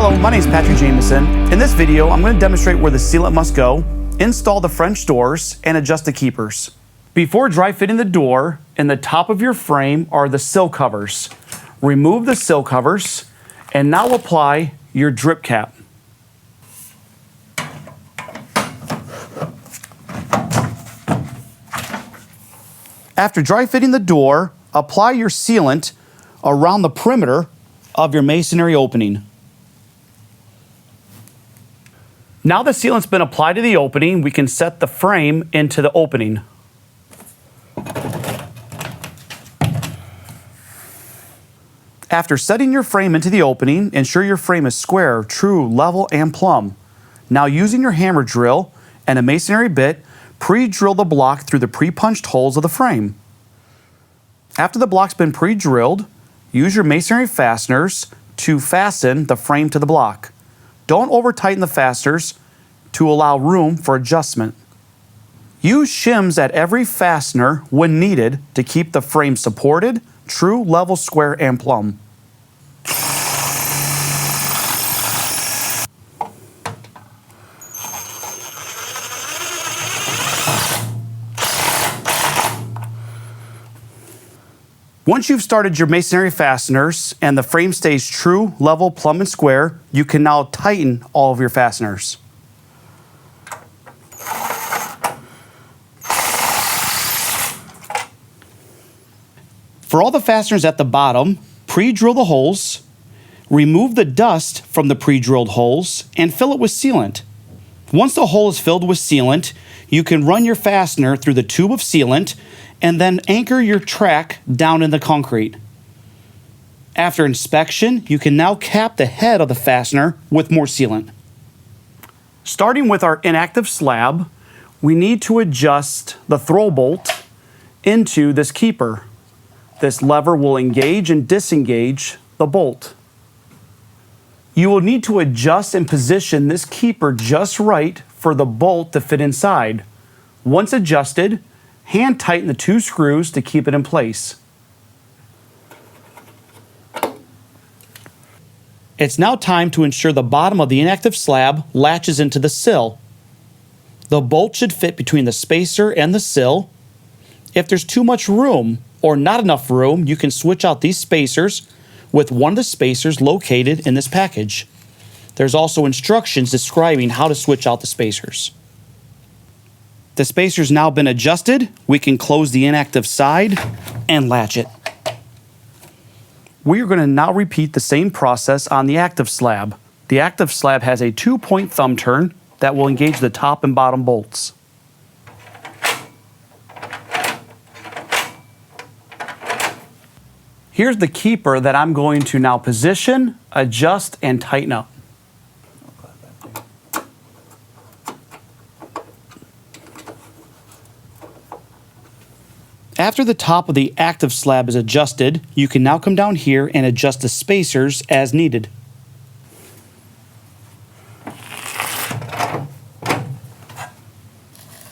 Hello, my name is Patrick Jameson. In this video, I'm going to demonstrate where the sealant must go, install the French doors, and adjust the keepers. Before dry fitting the door, in the top of your frame are the sill covers. Remove the sill covers, and now apply your drip cap. After dry fitting the door, apply your sealant around the perimeter of your masonry opening. Now the sealant's been applied to the opening, we can set the frame into the opening. After setting your frame into the opening, ensure your frame is square, true, level, and plumb. Now using your hammer drill and a masonry bit, pre-drill the block through the pre-punched holes of the frame. After the block's been pre-drilled, use your masonry fasteners to fasten the frame to the block. Don't over-tighten the fasteners to allow room for adjustment. Use shims at every fastener when needed to keep the frame supported, true, level, square, and plumb. Once you've started your masonry fasteners and the frame stays true, level, plumb, and square, you can now tighten all of your fasteners. For all the fasteners at the bottom, pre-drill the holes, remove the dust from the pre-drilled holes, and fill it with sealant. Once the hole is filled with sealant, you can run your fastener through the tube of sealant and then anchor your track down in the concrete. After inspection, you can now cap the head of the fastener with more sealant. Starting with our inactive slab, we need to adjust the throw bolt into this keeper. This lever will engage and disengage the bolt. You will need to adjust and position this keeper just right for the bolt to fit inside. Once adjusted, hand tighten the two screws to keep it in place. It's now time to ensure the bottom of the inactive slab latches into the sill. The bolt should fit between the spacer and the sill. If there's too much room or not enough room, you can switch out these spacers with one of the spacers located in this package. There's also instructions describing how to switch out the spacers. The spacer's now been adjusted. We can close the inactive side and latch it. We are going to now repeat the same process on the active slab. The active slab has a 2-point thumb turn that will engage the top and bottom bolts. Here's the keeper that I'm going to now position, adjust, and tighten up. After the top of the active slab is adjusted, you can now come down here and adjust the spacers as needed.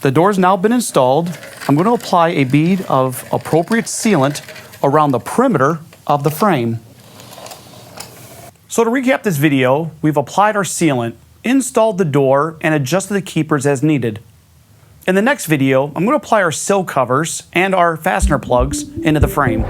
The door's now been installed. I'm going to apply a bead of appropriate sealant around the perimeter of the frame. So to recap this video, we've applied our sealant, installed the door, and adjusted the keepers as needed. In the next video, I'm going to apply our sill covers and our fastener plugs into the frame.